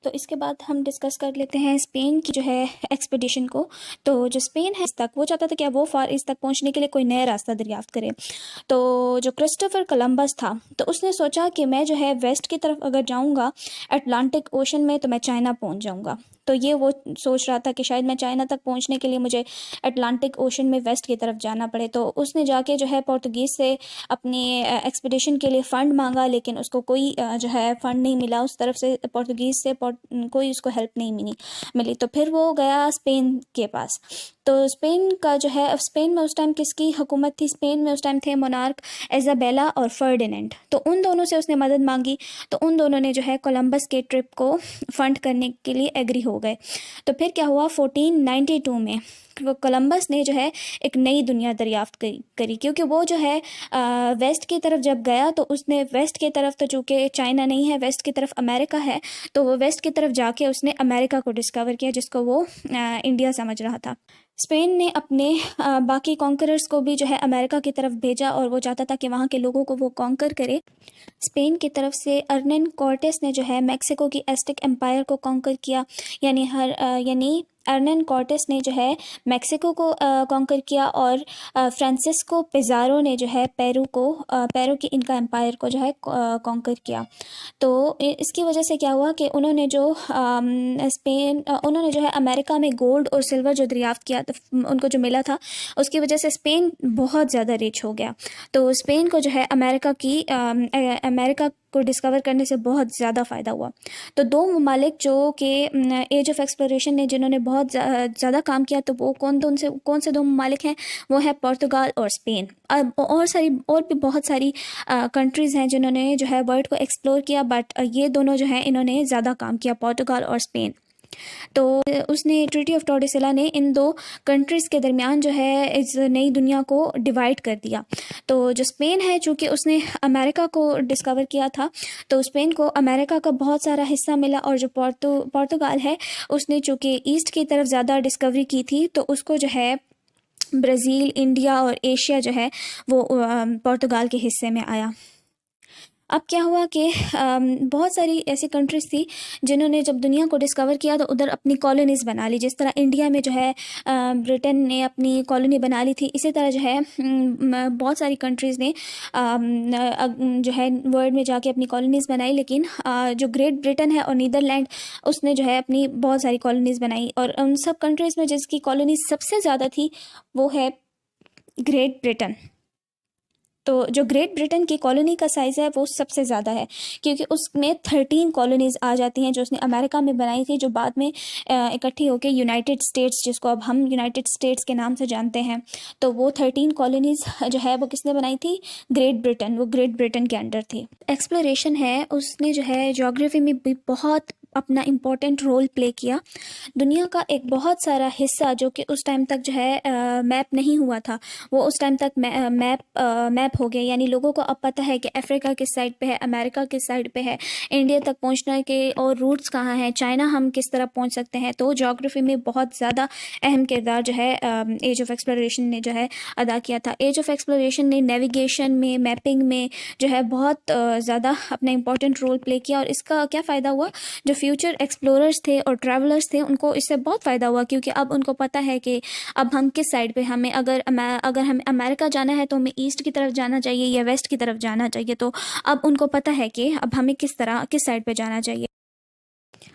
تو اس کے بعد ہم ڈسکس کر لیتے ہیں اسپین کی جو ہے ایکسپیڈیشن کو. تو جو اسپین ہے اس تک وہ چاہتا تھا کہ وہ فار ایسٹ تک پہنچنے کے لیے کوئی نیا راستہ دریافت کرے. تو جو کرسٹوفر کولمبس تھا تو اس نے سوچا کہ میں جو ہے ویسٹ کی طرف اگر جاؤں گا اٹلانٹک اوشن میں تو میں چائنا پہنچ جاؤں گا. تو یہ وہ سوچ رہا تھا کہ شاید میں چائنا تک پہنچنے کے لیے مجھے اٹلانٹک اوشن میں ویسٹ کی طرف جانا پڑے. تو اس نے جا کے جو ہے پورتگیز سے اپنی ایکسپیڈیشن کے لیے فنڈ مانگا, لیکن اس کو کوئی جو ہے فنڈ نہیں ملا اس طرف سے, پورتگیز سے کوئی اس کو ہیلپ نہیں ملی. تو پھر وہ گیا اسپین کے پاس. تو اسپین کا جو ہے اسپین میں اس ٹائم کس کی حکومت تھی؟ اسپین میں اس ٹائم تھے مونارک ایزابیلا اور فرڈینینڈ. تو ان دونوں سے اس نے مدد مانگی. تو ان دونوں نے جو ہے کولمبس کے ٹرپ کو فنڈ کرنے کے لیے ایگری ہو گئے. تو پھر کیا ہوا 1492 میں کولمبس نے جو ہے ایک نئی دنیا دریافت کری, کیونکہ وہ جو ہے ویسٹ کی طرف جب گیا تو اس نے ویسٹ کی طرف, تو چونکہ چائنا نہیں ہے, ویسٹ کی طرف امریکہ ہے, تو وہ ویسٹ کی طرف جا کے اس نے امریکہ کو ڈسکور کیا جس کو وہ انڈیا سمجھ رہا تھا. اسپین نے اپنے باقی کانکررز کو بھی جو ہے امریکہ کی طرف بھیجا اور وہ چاہتا تھا کہ وہاں کے لوگوں کو وہ کانکر کرے. اسپین کی طرف سے ارنن کورٹیس نے جو ہے میکسیکو کی ایسٹک امپائر کو کانکر کیا, یعنی ارنن کورٹیس نے جو ہے میکسیکو کو کانکر کیا, اور فرانسسکو پیزارو نے جو ہے پیرو کی انکا امپائر کو جو ہے کانکر کیا. تو اس کی وجہ سے کیا ہوا کہ انہوں نے جو ہے امریکہ میں گولڈ اور سلور جو دریافت کیا ان کو جو ملا تھا, اس کی وجہ سے اسپین بہت زیادہ ریچ ہو گیا. تو اسپین کو جو ہے امریکہ کو ڈسکور کرنے سے بہت زیادہ فائدہ ہوا. تو دو ممالک جو کہ ایج آف ایکسپلوریشن نے جنہوں نے بہت زیادہ کام کیا, تو وہ کون سے دو ممالک ہیں؟ وہ ہے پورتگال اور اسپین. اور بھی بہت ساری کنٹریز ہیں جنہوں نے جو ہے ورلڈ کو ایکسپلور کیا, بٹ یہ دونوں جو ہیں انہوں نے زیادہ کام کیا, پورتگال اور اسپین. تو اس نے ٹریٹی آف ٹارڈیسلا نے ان دو کنٹریز کے درمیان جو ہے اس نئی دنیا کو ڈیوائڈ کر دیا. تو جو اسپین ہے, چونکہ اس نے امریکہ کو ڈسکور کیا تھا, تو اسپین کو امریکہ کا بہت سارا حصہ ملا, اور جو پورتگال ہے اس نے چونکہ ایسٹ کی طرف زیادہ ڈسکوری کی تھی, تو اس کو جو ہے برازیل, انڈیا اور ایشیا جو ہے وہ پورتگال کے حصے میں آیا. اب کیا ہوا کہ بہت ساری ایسی کنٹریز تھی جنہوں نے جب دنیا کو ڈسکور کیا تو ادھر اپنی کالونیز بنا لی. جس طرح انڈیا میں جو ہے برٹن نے اپنی کالونی بنا لی تھی, اسی طرح جو ہے بہت ساری کنٹریز نے جو ہے ورلڈ میں جا کے اپنی کالونیز بنائی. لیکن جو گریٹ برٹن ہے اور نیدرلینڈ, اس نے جو ہے اپنی بہت ساری کالونیز بنائی, اور ان سب کنٹریز میں جس کی کالونیز سب سے زیادہ تھی وہ ہے گریٹ برٹن. تو جو گریٹ برٹن کی کالونی کا سائز ہے وہ سب سے زیادہ ہے, کیونکہ اس میں 13 کالونیز آ جاتی ہیں جو اس نے امریکہ میں بنائی تھی, جو بعد میں اکٹھی ہو کے یونائٹڈ اسٹیٹس, جس کو اب ہم یونائٹڈ اسٹیٹس کے نام سے جانتے ہیں, تو وہ 13 کالونیز جو ہے وہ کس نے بنائی تھی؟ Great Britain. وہ گریٹ برٹن کے انڈر تھی. ایکسپلوریشن ہے اس نے جو ہے جغرافی میں بھی بہت اپنا امپورٹنٹ رول پلے کیا. دنیا کا ایک بہت سارا حصہ جو کہ اس ٹائم تک جو ہے میپ نہیں ہوا تھا, وہ اس ٹائم تک میپ ہو گیا. یعنی لوگوں کو اب پتہ ہے کہ افریقہ کس سائڈ پہ ہے, امریکہ کس سائڈ پہ ہے, انڈیا تک پہنچنے کے اور روٹس کہاں ہیں, چائنا ہم کس طرح پہنچ سکتے ہیں. تو جغرافی میں بہت زیادہ اہم کردار جو ہے ایج آف ایکسپلوریشن نے جو ہے ادا کیا تھا. ایج آف ایکسپلوریشن نے نیویگیشن میں, میپنگ میں جو ہے بہت زیادہ اپنا امپورٹنٹ رول پلے کیا. اور اس کا کیا فائدہ ہوا؟ جو فیوچر ایکسپلوررز تھے اور ٹریولرز تھے ان کو اس سے بہت فائدہ ہوا, کیونکہ اب ان کو پتہ ہے کہ اب ہم کس سائڈ پہ, ہمیں اگر ہمیں امریکہ جانا ہے تو ہمیں ایسٹ کی طرف جانا چاہیے یا ویسٹ کی طرف جانا چاہیے. تو اب ان کو پتہ ہے کہ اب ہمیں کس سائڈ پہ جانا چاہیے.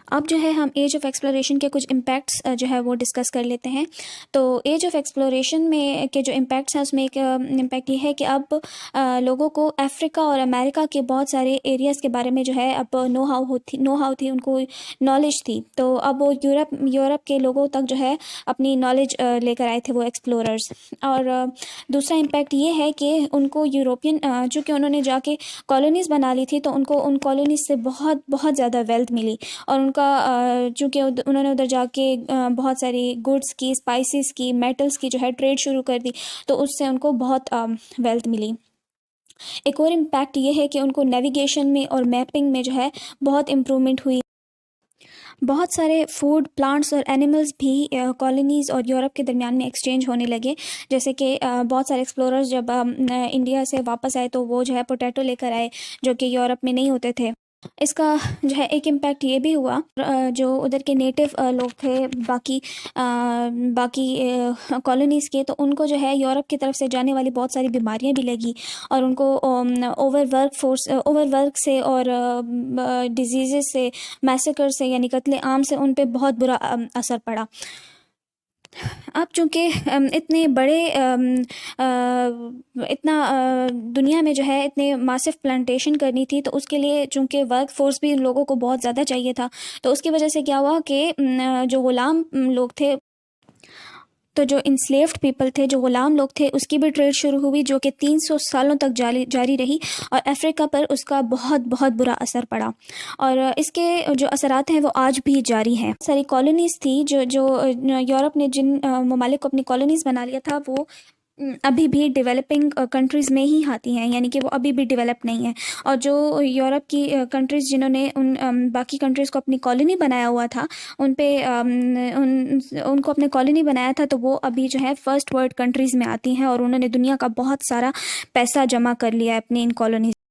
اب جو ہے ہم ایج آف ایکسپلوریشن کے کچھ امپیکٹس جو ہے وہ ڈسکس کر لیتے ہیں. تو ایج آف ایکسپلوریشن میں کے جو امپیکٹس ہیں اس میں ایک امپیکٹ یہ ہے کہ اب لوگوں کو افریقہ اور امریکہ کے بہت سارے ایریاز کے بارے میں جو ہے اب نو ہاؤ تھی, ان کو نالج تھی. تو اب وہ یورپ کے لوگوں تک جو ہے اپنی نالج لے کر آئے تھے وہ ایکسپلوررز. اور دوسرا امپیکٹ یہ ہے کہ ان کو یوروپین, چونکہ انہوں نے جا کے کالونیز بنا لی تھی, تو ان کو ان کالونیز سے بہت زیادہ ویلتھ ملی. اور ان کا چونکہ انہوں نے ادھر جا کے بہت ساری گڈس کی, اسپائسز کی, میٹلز کی جو ہے ٹریڈ شروع کر دی, تو اس سے ان کو بہت ویلتھ ملی. ایک اور امپیکٹ یہ ہے کہ ان کو نیویگیشن میں اور میپنگ میں جو ہے بہت امپرومنٹ ہوئی. بہت سارے فوڈ, پلانٹس اور اینیملز بھی کالونیز اور یورپ کے درمیان میں ایکسچینج ہونے لگے. جیسے کہ بہت سارے ایکسپلوررز جب انڈیا سے واپس آئے تو وہ جو ہے پوٹیٹو لے کر آئے جو کہ یورپ میں نہیں ہوتے تھے. اس کا جو ہے ایک امپیکٹ یہ بھی ہوا، جو ادھر کے نیٹو لوگ تھے باقی کالونیز کے، تو ان کو جو ہے یورپ کی طرف سے جانے والی بہت ساری بیماریاں بھی لگی، اور ان کو اوور ورک سے اور ڈیزیزز سے، میسیکر سے یعنی قتل عام سے ان پہ بہت برا اثر پڑا۔ اب چونکہ اتنے بڑے اتنا دنیا میں جو ہے اتنے ماسف پلانٹیشن کرنی تھی، تو اس کے لیے چونکہ ورک فورس بھی لوگوں کو بہت زیادہ چاہیے تھا، تو اس کی وجہ سے کیا ہوا کہ جو غلام لوگ تھے، تو جو انسلیوڈ پیپل تھے، جو غلام لوگ تھے، اس کی بھی ٹریڈ شروع ہوئی، جو کہ 300 سالوں تک جاری رہی، اور افریقہ پر اس کا بہت بہت برا اثر پڑا، اور اس کے جو اثرات ہیں وہ آج بھی جاری ہیں۔ ساری کالونیز تھی جو یورپ نے جن ممالک کو اپنی کالونیز بنا لیا تھا، وہ ابھی بھی ڈیولپنگ کنٹریز میں ہی آتی ہیں، یعنی کہ وہ ابھی بھی ڈیولپ نہیں ہیں، اور جو یورپ کی کنٹریز جنہوں نے ان باقی کنٹریز کو اپنی کالونی بنایا ہوا تھا، ان پہ ان کو اپنے کالونی بنایا تھا، تو وہ ابھی جو ہے فرسٹ ورلڈ کنٹریز میں آتی ہیں، اور انہوں نے دنیا کا بہت سارا پیسہ جمع کر لیا ہے اپنی ان کالونیز